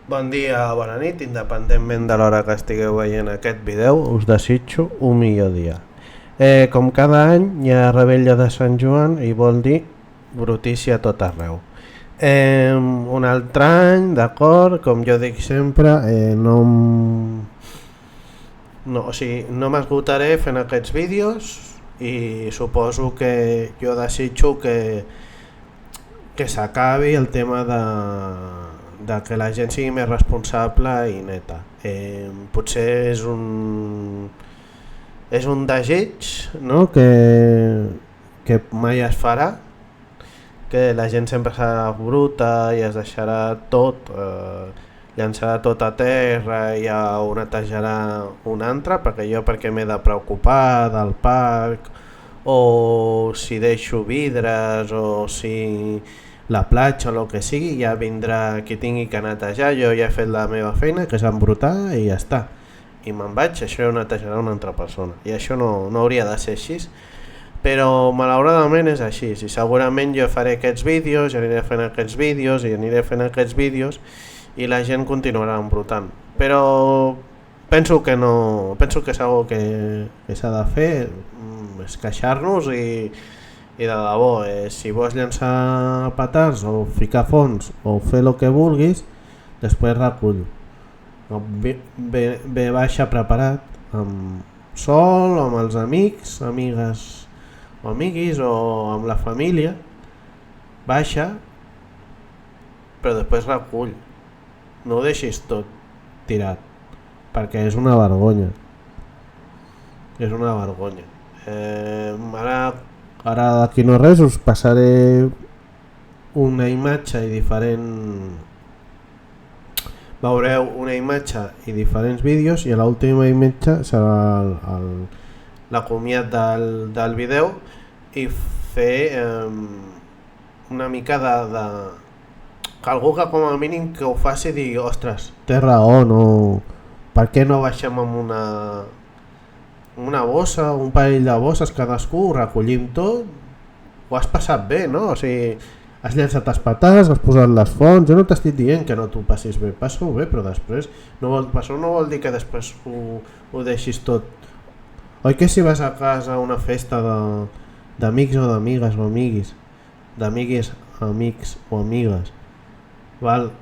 Bon dia, bona nit, independentment de l'hora que estigueu veient aquest vídeo, us desitjo un millor dia. Com cada any hi ha Rebella de Sant Joan i vol dir brutícia a tot arreu. Un altre any, d'acord, com jo dic sempre, no m'esgotaré fent aquests vídeos i suposo que jo desitjo que s'acabi el tema de que la gent sigui més responsable i neta. Potser és un desig, no? que mai es farà, que la gent sempre serà bruta i es deixarà tot, llançarà tot a terra i ja ho netejarà un altre, perquè m'he de preocupar del parc, o si deixo vidres, o si la platja o el que sigui, ja vindrà qui tingui que netejar. Jo ja he fet la meva feina, que és embrutar, i ja està, i me'n vaig, això ho netejarà una altra persona, i això no hauria de ser així, però malauradament és així. I segurament jo faré aquests vídeos, i aniré fent aquests vídeos, i aniré fent aquests vídeos, i la gent continuarà embrutant, però penso que és algo que s'ha de fer, és queixar-nos i de debò, si vols llançar petards o ficar fons o fer el que vulguis, després recull. Ve baixa preparat, sol, o amb els amics, amigues o amiguis, o amb la família, baixa, però després recull. No ho deixis tot tirat, perquè és una vergonya. És una vergonya. Ara d'aquí no res us passaré una imatge i veureu una imatge i diferents vídeos, i l'última imatge serà la comiat del vídeo, i fer una mica de que algú que com a mínim que ho faci digui, ostres, té raó, no, per què no baixem amb una bossa, un parell de bosses cadascú, ho recollim tot, ho has passat bé, no? O sigui, has llançat els petards, has posat les fonts, jo no t'estic dient que no t'ho passis bé, passa-ho bé, però després això no vol dir que després ho deixis tot. Oi que si vas a casa a una festa d'amics o d'amigues o amiguis, d'amigues, amics o amigues, val,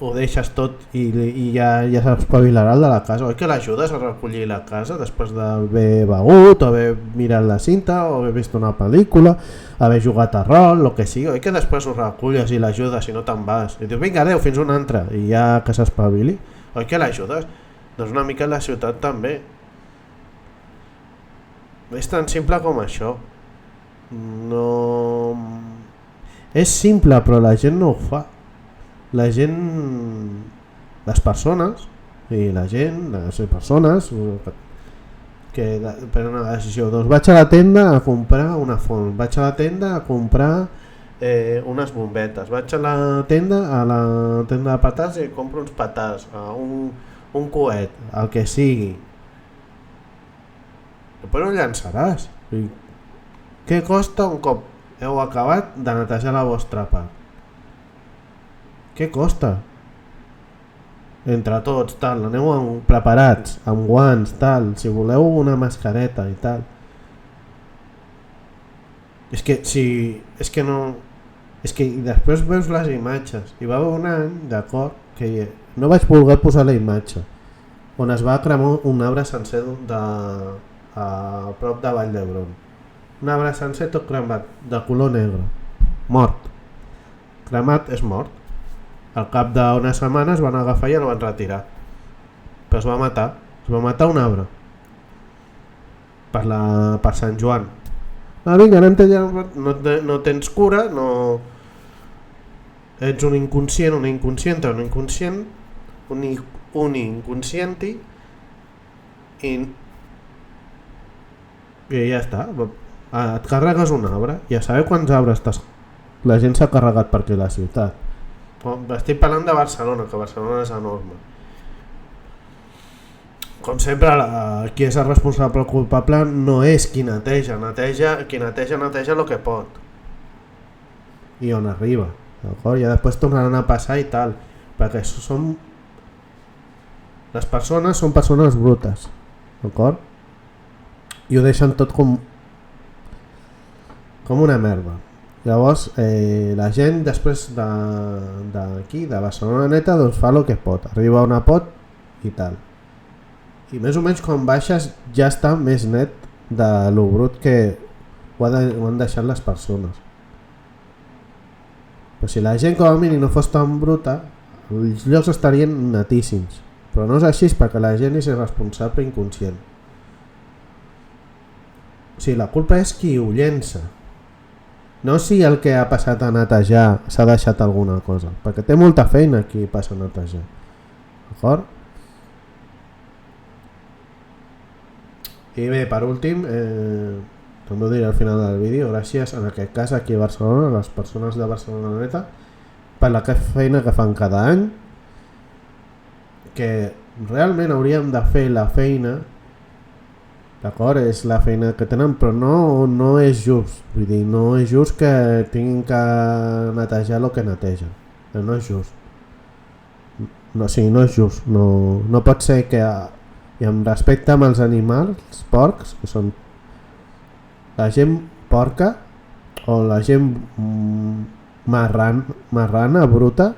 ho deixes tot i ja s'espavilarà el de la casa? Oi que l'ajudes a recollir la casa després d'haver begut, o haver mirat la cinta, o haver vist una pel·lícula, haver jugat a rol, el que sigui? Oi que després ho reculles i l'ajudes i no te'n vas? I dius, vinga, adeu, fins una altra, i ja que s'espavili? Oi que l'ajudes? Doncs una mica la ciutat també. És tan simple com això. No... És simple, però la gent no ho fa. La gent, les persones que prenen una decisió, doncs vaig a la tenda a comprar una font, vaig a la tenda a comprar unes bombetes, vaig a la tenda de petards i compro uns petards, un coet, el que sigui. Després ho llançaràs. Què costa un cop heu acabat de netejar la vostra part? Què costa? Entre tots, tal, aneu preparats, amb guants, tal, si voleu una mascareta i tal. És que després veus les imatges, i va haver un any, d'acord, que no vaig voler posar la imatge, on es va cremar un arbre sencer a prop de Vall d'Hebron. Un arbre sencer tot cremat, de color negre, mort. Cremat és mort. Al cap d'unes setmanes van agafar i el van retirar, però es va matar un arbre per Sant Joan. Vinga, no tens cura, no ets un inconscient, una inconsciente, un inconscient, un inconscienti, i ja està. Et carregues un arbre, ja sabeu quants arbres la gent s'ha carregat per aquí a la ciutat. Estic parlant de Barcelona, que Barcelona és enorme. Com sempre, qui és el responsable culpable no és qui neteja, qui neteja el que pot i on arriba, d'acord? I després tornaran a passar i tal, perquè són Les persones són persones brutes, d'acord? I ho deixen tot com una merda. Llavors la gent després d'aquí, de Barcelona neta, doncs fa el que pot, arriba a una pot i tal, i més o menys quan baixes ja està més net de lo brut que ho han deixat les persones. Però si la gent com a mínim no fos tan bruta, els llocs estarien netíssims, però no és així perquè la gent és irresponsable i inconscient. O sigui, la culpa és qui ho llença, no si el que ha passat a netejar s'ha deixat alguna cosa, perquè té molta feina qui passa a netejar, d'acord? I bé, per últim, també ho diré al final del vídeo, gràcies en aquest cas aquí a Barcelona, a les persones de Barcelona neta, per la feina que fan cada any, que realment hauríem de fer la feina, d'acord, és la feina que tenen, però no és just, vull dir, no és just que tinguin que netejar el que netegen, no és just, no, sí, no és just, no pot ser que, i amb respecte amb els animals porcs, que són la gent porca o la gent marrana, bruta,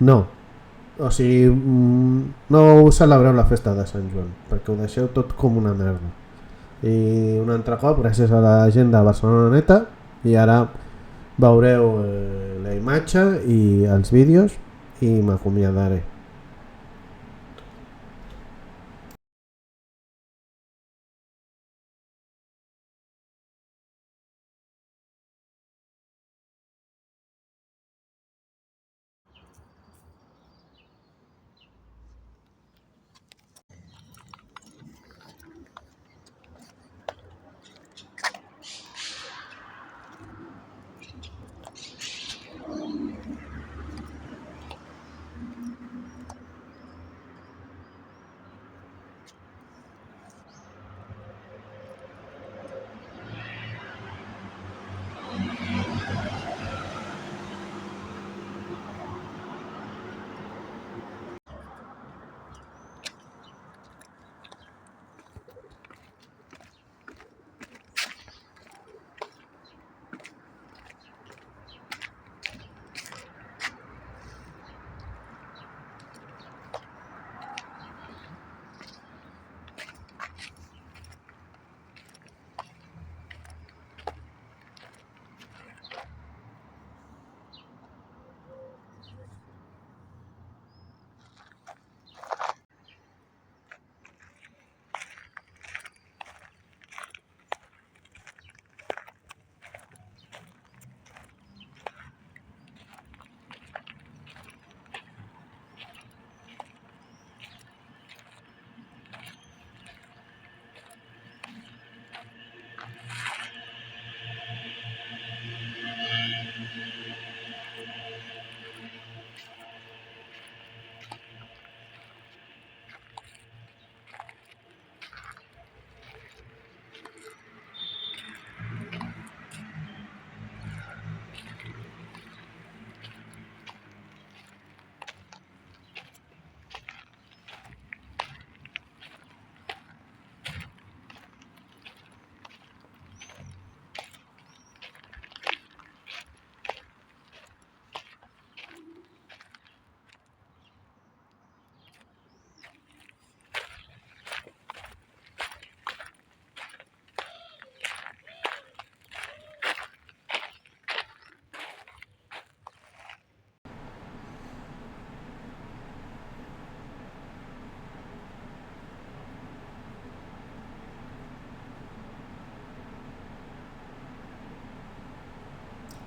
no, o sigui, no celebreu la festa de Sant Joan perquè ho deixeu tot com una merda. I un altre cop gràcies a la gent de Barcelona neta, i ara veureu la imatge i els vídeos i m'acomiadaré.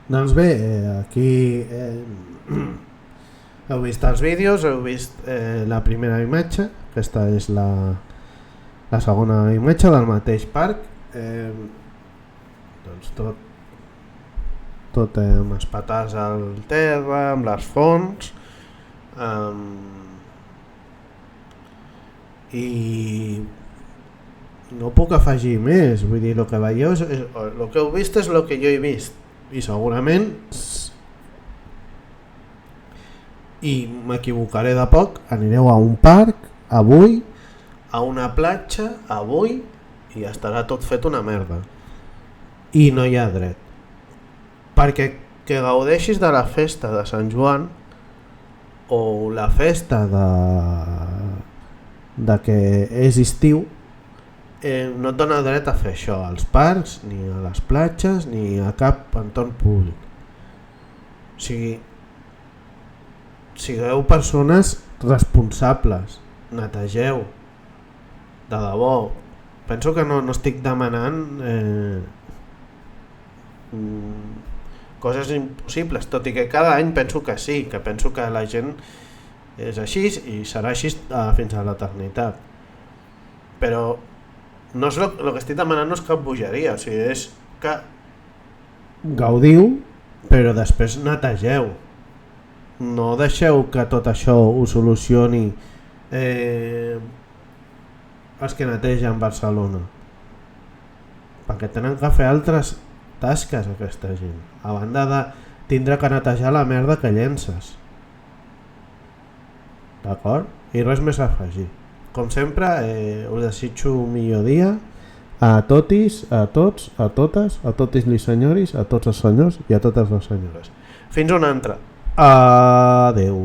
Doncs bé, aquí heu vist els vídeos, heu vist la primera imatge, aquesta és la segona imatge del mateix parc, doncs tot amb els petards al terra, amb les fonts, i no puc afegir més, vull dir, el que veieu, el que heu vist és el que jo he vist, i segurament i m'equivocaré de poc, anireu a un parc avui, a una platja avui, i estarà tot fet una merda i no hi ha dret, perquè que gaudeixis de la festa de Sant Joan o la festa de que és estiu, no et dona dret a fer això als parcs, ni a les platges, ni a cap entorn públic. O sigui, sigueu persones responsables, netegeu, de debò. Penso que no estic demanant coses impossibles, tot i que cada any penso que sí, que penso que la gent és així i serà així fins a l'eternitat. Però no és el que estic demanant, no és cap bogeria, o sigui, és que gaudiu, però després netegeu. No deixeu que tot això ho solucioni els que netegen Barcelona, perquè tenen que fer altres tasques aquesta gent, a banda de tindre que netejar la merda que llences. D'acord? I res més a afegir. Com sempre, us desitjo un millor dia a totis, a tots, a totes, a totis li senyoris, a tots els senyors i a totes les senyores. Fins una altra. Adeu.